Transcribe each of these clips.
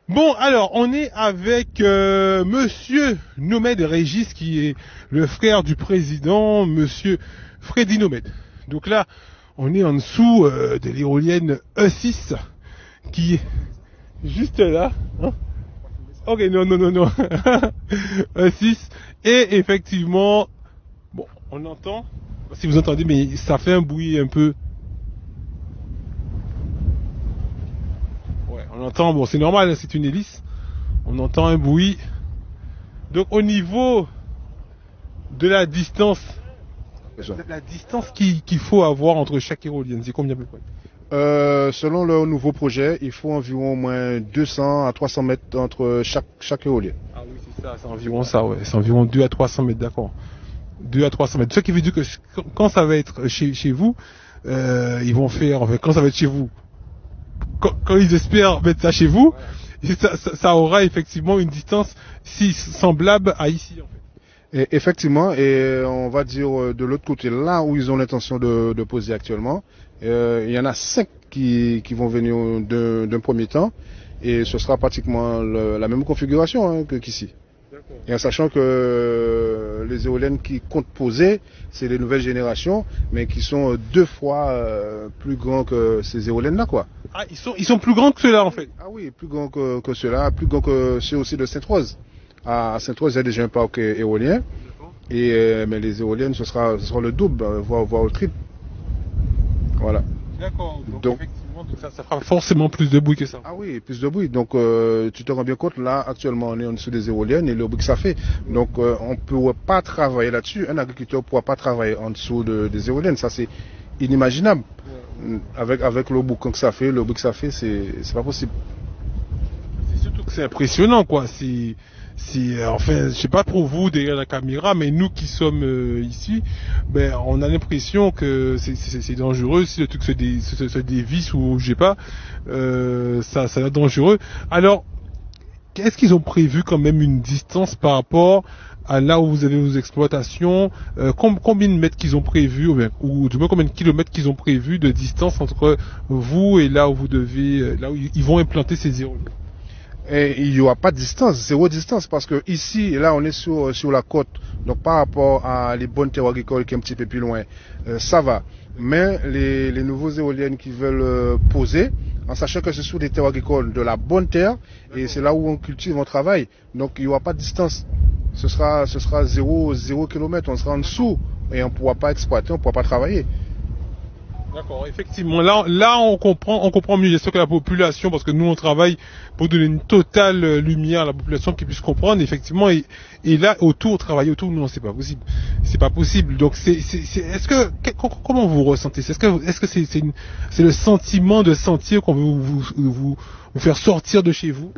Bon, alors, on est avec Monsieur Nomad Régis, qui est le frère du président, Monsieur Freddy Nomad. Donc là, on est en dessous de l'éolienne E6, qui est juste là. Hein. Ok, non, non, non, non. E6. Et effectivement, bon, on entend, si vous entendez, mais ça fait un bruit un peu... Ouais, on entend, bon, c'est normal, c'est une hélice. On entend un bruit. Donc au niveau de la distance, la distance qu'il faut avoir entre chaque éolienne, c'est combien à peu près? Selon le nouveau projet, il faut environ au moins 200 à 300 mètres entre chaque éolien. Ah oui, c'est ça, c'est environ ça, ouais. C'est environ 2 à 300 mètres, d'accord. 2 à 300 mètres. Ce qui veut dire que quand ça va être chez vous, ils vont faire, enfin, quand ça va être chez vous, quand ils espèrent mettre ça chez vous, ça aura effectivement une distance si semblable à ici, en fait. Et effectivement, et on va dire de l'autre côté, là où ils ont l'intention de poser actuellement, il y en a 5 qui vont venir d'un premier temps, et ce sera pratiquement la même configuration hein, qu'ici. Et en sachant que les éoliennes qui comptent poser, c'est les nouvelles générations, mais qui sont 2 fois plus grands que ces éoliennes-là, quoi. Ah, ils sont plus grands que ceux-là, en fait. Ah oui, plus grands que ceux-là, plus grands que ceux aussi de Sainte-Rose. À Sainte-Rose, il y a déjà un parc éolien, mais les éoliennes, ce sera le double, voire le triple. Voilà. D'accord. Donc effectivement, ça fera forcément plus de bruit que ça. Ah oui, plus de bruit. Donc tu te rends bien compte, là actuellement on est en dessous des éoliennes et le bruit que ça fait. Donc on ne peut pas travailler là-dessus. Un agriculteur ne pourra pas travailler en dessous des éoliennes. Ça c'est inimaginable. Avec le bruit que ça fait, c'est pas possible. C'est surtout que c'est impressionnant, quoi. Enfin, je sais pas pour vous derrière la caméra, mais nous qui sommes ici, ben, on a l'impression que c'est dangereux. Si le truc se dévisse ou je sais pas, ça va être dangereux. Alors, est-ce qu'ils ont prévu quand même une distance par rapport à là où vous avez vos exploitations, combien de mètres qu'ils ont prévu, ou du moins combien de kilomètres qu'ils ont prévu de distance entre vous et là où vous devez, là où ils vont implanter ces éoliennes? Et il n'y aura pas de distance, zéro distance, parce que ici, là, on est sur la côte. Donc, par rapport à les bonnes terres agricoles qui sont un petit peu plus loin, ça va. Mais les nouveaux éoliennes qui veulent poser, en sachant que ce sont des terres agricoles de la bonne terre, et c'est là où on cultive, on travaille. Donc, il n'y aura pas de distance. Ce sera 0 km, on sera en dessous, et on ne pourra pas exploiter, on ne pourra pas travailler. D'accord, effectivement. Là, on comprend mieux. J'espère que la population, parce que nous, on travaille pour donner une totale lumière à la population qui puisse comprendre, effectivement. Et là, travailler autour, non, c'est pas possible. C'est pas possible. Donc, comment vous ressentez? Est-ce que c'est le sentiment de sentir qu'on veut vous faire sortir de chez vous?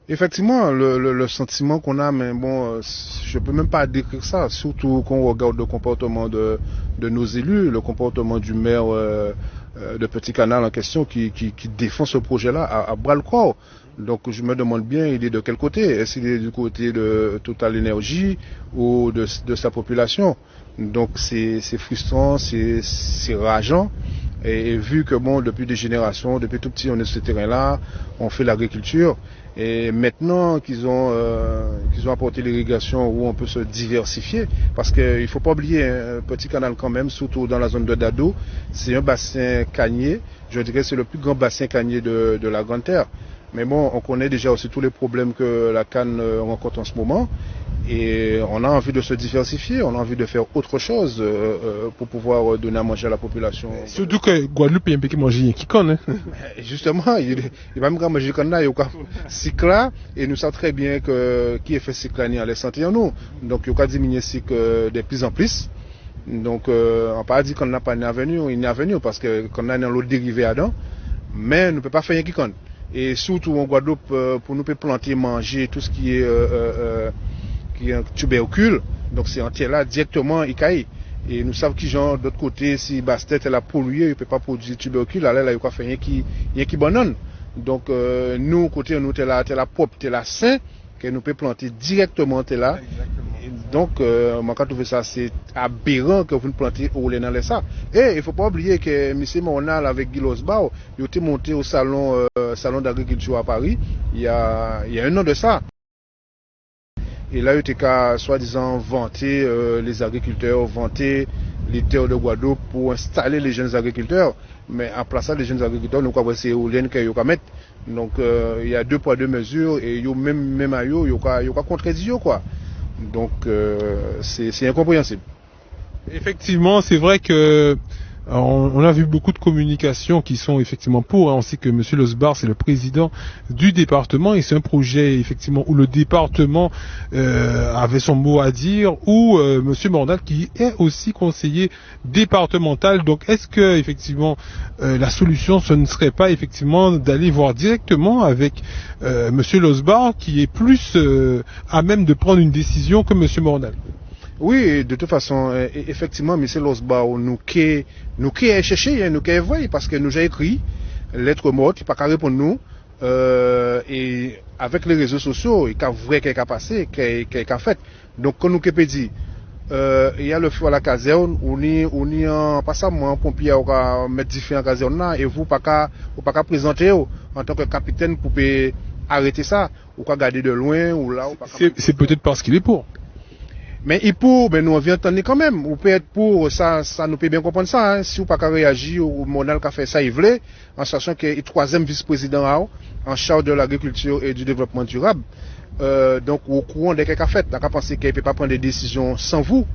Effectivement, le sentiment qu'on a, mais bon, je peux même pas décrire ça, surtout quand on regarde le comportement de nos élus, le comportement du maire de Petit Canal en question qui défend ce projet-là à bras le corps. Donc je me demande bien, il est de quel côté? Est-ce qu'il est du côté de Total Énergie ou de sa population? Donc c'est frustrant, c'est rageant. Et vu que bon, depuis des générations, depuis tout petit, on est sur ce terrain-là, on fait l'agriculture. Et maintenant qu'ils ont apporté l'irrigation où on peut se diversifier, parce qu'il ne faut pas oublier un Petit Canal quand même, surtout dans la zone de Dado, c'est un bassin canier, je dirais que c'est le plus grand bassin canier de la Grande Terre. Mais bon, on connaît déjà aussi tous les problèmes que la canne rencontre en ce moment. Et on a envie de se diversifier, on a envie de faire autre chose pour pouvoir donner à manger à la population. Surtout que Guadeloupe, il y a un peu qui mange qui connaît. Justement, il va me manger comme là, il y a cycle et nous savons très bien que qui est fait cycle à les sentir nous. Donc il y a diminuer cycle de plus en plus. Donc on pas dit qu'on n'a pas une avenue, il y a une avenue parce que qu'on a dans l'autre dérivé à dedans, mais on ne peut pas faire rien qui compte. Et surtout en Guadeloupe, pour nous planter, manger tout ce qui est un tubercule, donc c'est entier là directement Ikaï. Et nous savons qu'ils genre d'autre côté, si Bastet elle a pollué, il ne peut pas produire tubercule, là il y a faire rien qui banane. Donc nous côté nous t'es là propre, t'es là sain, que nous peut planter directement t'es là. Donc, moi, quand je trouve ça, c'est aberrant que vous ne plantez éolienne dans les ça. Et il ne faut pas oublier que M. Mornal avec Guy Losbao, il était monté au salon d'agriculture à Paris, il y a un an de ça. Et là, il était qu'à, soi-disant, vanter les agriculteurs, vanter les terres de Guadeloupe pour installer les jeunes agriculteurs. Mais en plaçant les jeunes agriculteurs, nous avons ces éoliennes qu'il y a mettre. Donc, il y a 2 poids 2 mesures et même à eux, il y a contredit, quoi. Donc, c'est incompréhensible. Effectivement, c'est vrai que on a vu beaucoup de communications qui sont effectivement pour. On sait que M. Losbar, c'est le président du département et c'est un projet effectivement où le département avait son mot à dire, ou M. Mornal qui est aussi conseiller départemental. Donc, est-ce que effectivement la solution, ce ne serait pas effectivement d'aller voir directement avec M. Losbar, qui est plus à même de prendre une décision que M. Mornal? Oui, de toute façon, effectivement, M. Losbao, nous qui cherché, nous qui voyé, parce que nous avons écrit lettre morte, il n'a pas répondre nous, et avec les réseaux sociaux, il y a vrai qu'il a passé, qu'il a fait. Donc, quand nous qui peut dire, il y a le feu à la caserne, on y en passant, un pompier va mettre différents casernes là, et vous pas qu'à présenter en tant que capitaine pour arrêter ça, ou qu'à garder de loin, ou là, ou pas. C'est peut-être parce qu'il est pour. Mais il pour, ben nous on vient entendre quand même. Ou peut être pour, ça nous peut bien comprendre ça. Hein. Si ou pas qu'à réagir, ou Monal qui a fait ça, il voulait, en sachant qu'il est 3e vice-président en charge de l'agriculture et du développement durable. Donc au courant de ce qu'il a fait, il a pensé qu'il ne peut pas prendre des décisions sans vous.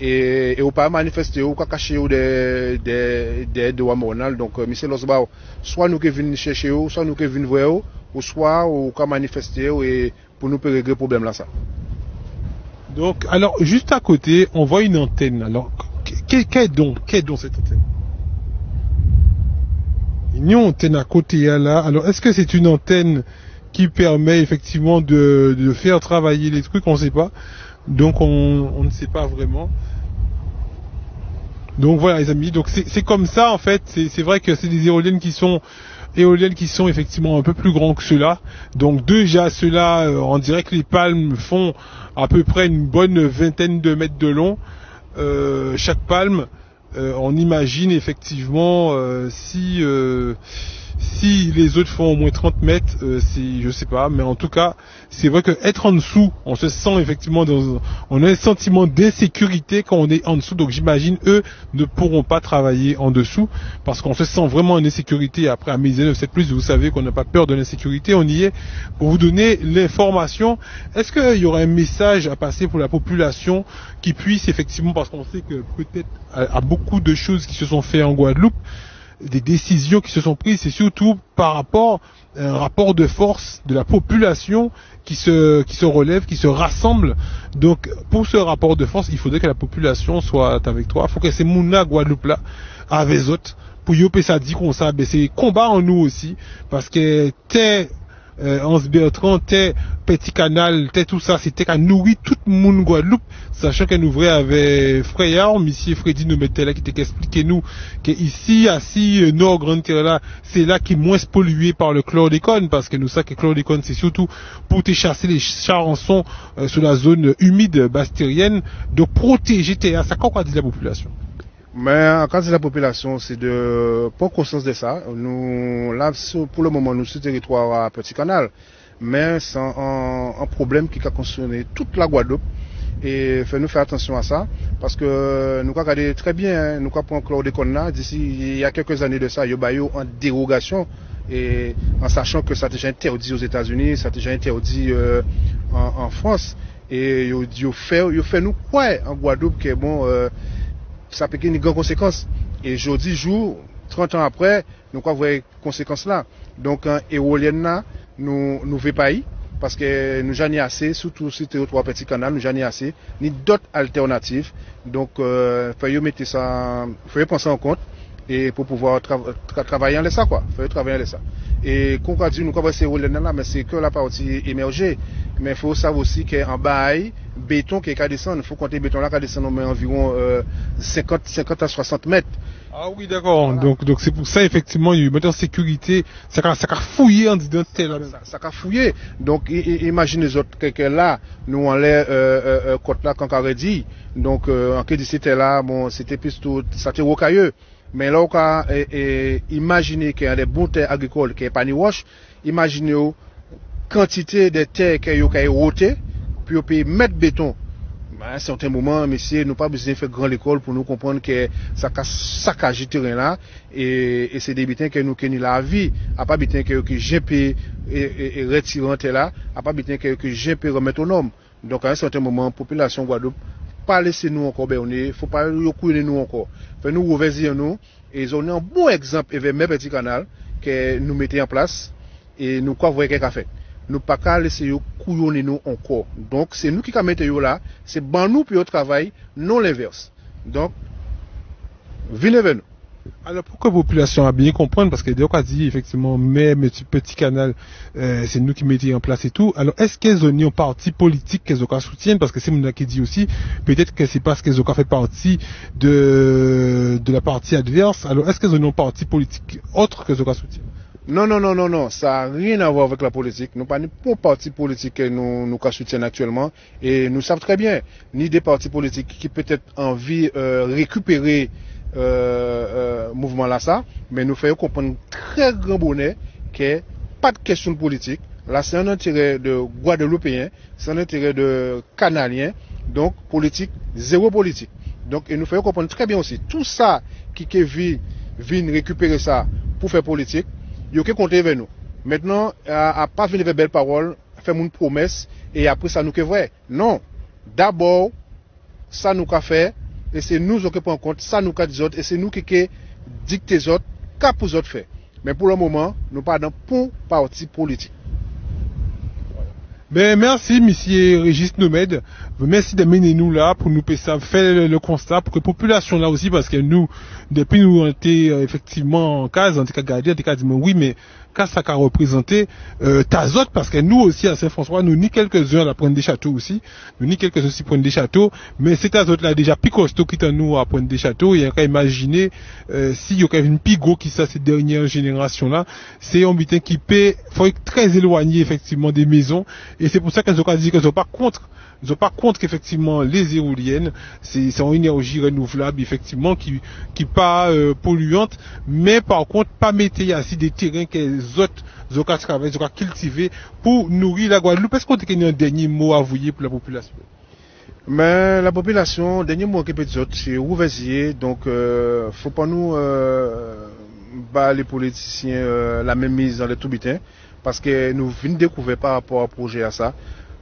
Et ou pas manifester, ou pas cacher des droits Monal. Donc M. Losbao, soit nous qui venons chercher, soit nous qui venons voir, ou soit ou pas manifester, et pour nous régler le problème là ça. Donc, alors, juste à côté, on voit une antenne. Alors, qu'est donc cette antenne? Il y a une antenne à côté, là. Alors, est-ce que c'est une antenne qui permet effectivement de faire travailler les trucs? On ne sait pas. Donc, on ne sait pas vraiment. Donc, voilà, les amis. Donc, c'est comme ça, en fait. C'est vrai que c'est des éoliennes qui sont effectivement un peu plus grands que ceux-là. Donc déjà ceux-là, on dirait que les palmes font à peu près une bonne vingtaine de mètres de long. Chaque palme, on imagine effectivement si les autres font au moins 30 mètres, je sais pas, mais en tout cas, c'est vrai que être en dessous, on se sent effectivement on a un sentiment d'insécurité quand on est en dessous. Donc j'imagine eux ne pourront pas travailler en dessous parce qu'on se sent vraiment en insécurité. Après à Midi 9-7+, vous savez qu'on n'a pas peur de l'insécurité, on y est pour vous donner l'information. Est-ce qu'il y aura un message à passer pour la population qui puisse effectivement, parce qu'on sait que peut-être à beaucoup de choses qui se sont faites en Guadeloupe, des décisions qui se sont prises, c'est surtout par rapport à un rapport de force de la population qui se relève, qui se rassemble. Donc, pour ce rapport de force, il faudrait que la population soit avec toi. Il faut que ces mouna Guadeloupe là, avec les autres, pour yopé ça dit qu'on ça, ben c'est combat en nous aussi, parce que t'es Hans Bertrand, t'es Petit Canal, t'es tout ça, c'était qu'à nourrir tout le monde Guadeloupe, sachant qu'elle ouvrait avec Frayard, monsieur Freddy nous mettait là, qui t'expliquait nous, que ici, assis, Nord Grande Terre là, c'est là qui est moins pollué par le chlordécone, parce que nous savons que le chlordécone, c'est surtout pour te chasser les charançons sur la zone humide bastérienne, de protéger tes, ça quoi dit la population? Mais quand c'est la population, c'est de prendre conscience de ça. Nous, là, pour le moment, nous, ce territoire à Petit Canal, mais c'est un problème qui a concerné toute la Guadeloupe. Et nous faire attention à ça, parce que nous avons regardé très bien, hein, nous avons pris un chlordécone là, d'ici, il y a quelques années de ça, il y a eu en dérogation, et en sachant que ça a déjà interdit aux États-Unis, ça a déjà interdit en France, et il fait nous quoi en Guadeloupe, que bon, ça peut avoir une grande conséquence. Et aujourd'hui, 30 ans après, nous avons voir les conséquences là. Donc, éolienne là, nous ne veut pas y, parce que nous n'avons assez, surtout sur le territoire Petit Canal, nous n'avons assez, ni d'autres alternatives. Donc, il faut mettre ça, faut penser en compte, et pour pouvoir travailler en ça, quoi. Faut travailler en ça. Et quand on dit nous avons ces éoliennes là, mais c'est que la partie émergée. Mais il faut savoir aussi qu'en bas, béton qui est descendre, il faut compter béton là qui descend environ 50 à 60 mètres. Ah oui, d'accord. Voilà. Donc c'est pour ça, effectivement, il y a eu maintenant sécurité. Ça a fouillé en disant tel là. Ça a fouillé. Donc, imagine les autres, quelqu'un là, nous, on l'est, côte là, quand on a dit. Donc, en que c'était là, bon, c'était plus tout, ça était rocailleux. Mais là, on a, imaginez qu'il y a des bons terres agricoles qui est pas ni wash. Imaginez, quantité de terres qui ont érodé, puis on peut mettre béton. À un certain moment, messieurs, nous pas besoin de faire grande école pour nous comprendre que ça a saccagé terrain là et c'est des bitins que nous connaissons la vie, à pas bitins que j'ai pu retirer là, à pas bitins que j'ai pu remettre au nom. Donc à un certain moment, population Guadeloupe, pas laisser nous encore béonner, faut pas couiller nous encore. Fait nous revenir nous et ils ont un bon exemple avec mes petits canaux que nous mettons en place et nous quoi voir qu'à fait. Nous pas qu'à laisser couillonner nous encore. Donc c'est nous qui mettons là, c'est ban nous pour le travail, non l'inverse. Donc venez vers nous. Alors pourquoi la population a bien comprendre parce que dès qu'on a dit effectivement mais petit canal c'est nous qui mettons en place et tout. Alors est-ce qu'ils ont un parti politique qu'ils ont soutiennent parce que c'est mon qui dit aussi peut-être que c'est parce qu'ils ont fait partie de la partie adverse. Alors est-ce qu'ils ont un parti politique autre que qu'ils ont soutiennent? Non, ça n'a rien à voir avec la politique. Nous pas un parti politique que nous soutiennent actuellement et nous savons très bien ni des partis politiques qui peut-être envie récupérer mouvement là ça, mais nous faisons comprendre très grand bonnet que pas de question de politique. Là c'est un intérêt de Guadeloupéen, c'est un intérêt de Canadien, donc politique, zéro politique. Donc et nous faisons comprendre très bien aussi tout ça qui vient récupérer ça pour faire politique. Il faut compter avec nous. Maintenant, à pas venir avec belles paroles, faire une promesse et après ça nous que vrai. Non. D'abord, ça nous qu'a fait et c'est nous qui prenons en compte, ça nous qu'a dit autres et c'est nous qui dicte les autres, qu'a pour les autres faire. Mais pour le moment, nous pas dans un parti politique. Ben, merci, monsieur Régis Nomède. Merci de mener nous là pour nous faire le constat pour que la population là aussi, parce que nous, depuis nous, on était effectivement en case, on était gardé, on était dit, oui, mais qu'est-ce que ça a représenté, Tazot, parce que nous aussi à Saint-François, nous ni quelques-uns à la Pointe des Châteaux aussi, nous ni quelques-uns aussi Pointe des Châteaux, mais c'est Tazot là déjà plus costaud qui est nous à Pointe des Châteaux, il y a qu'à imaginer, s'il y a une pigot qui ça, cette dernière génération là, c'est un butin qui paie, faut être très éloigné effectivement des maisons, et c'est pour ça qu'elles ont dit qu'elles sont pas contre. Ils sont pas contre qu'effectivement les éoliennes, c'est une énergie renouvelable effectivement qui pas polluante, mais par contre pas mettre ici des terrains que les autres travaillent, cultiver pour nourrir la Guadeloupe. Est-ce qu'on a un dernier mot à vous pour la population? Mais la population, dernier mot qui peut dire, c'est ouvert, donc faut pas nous les politiciens la même mise dans les tout bitins, parce que nous venons découvrir par rapport au projet à ça.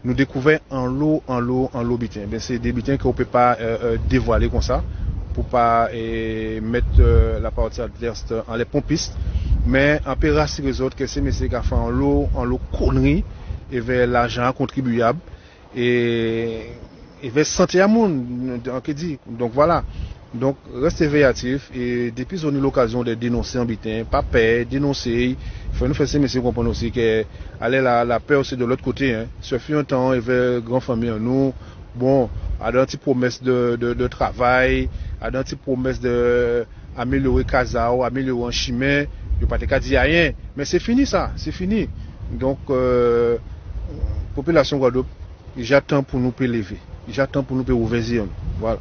Nous découvrons en lot bitin. Ben, c'est des bitins qu'on ne peut pas dévoiler comme ça, pour pas mettre la partie adverse en les pompistes. Mais on peut rassurer les autres que c'est messieurs qui fait en lot connerie, et vers l'argent contribuable, et vers santé à monde, donc voilà. Donc, restez veillatifs et depuis on a eu l'occasion de dénoncer en bitin, pas peur, dénoncer. Il faut nous faire ces messieurs comprendre aussi que la peur aussi de l'autre côté. Hein. Ce fut un temps, il y avait une grande famille en nous. Bon, à des petites promesses de travail, à des petites promesses d'améliorer Kazao, améliorer un chemin. Il n'y a pas de dire rien. Mais c'est fini ça, c'est fini. Donc, population Guadeloupe, j'attends pour nous lever. J'attends pour nous ouvrir. Voilà.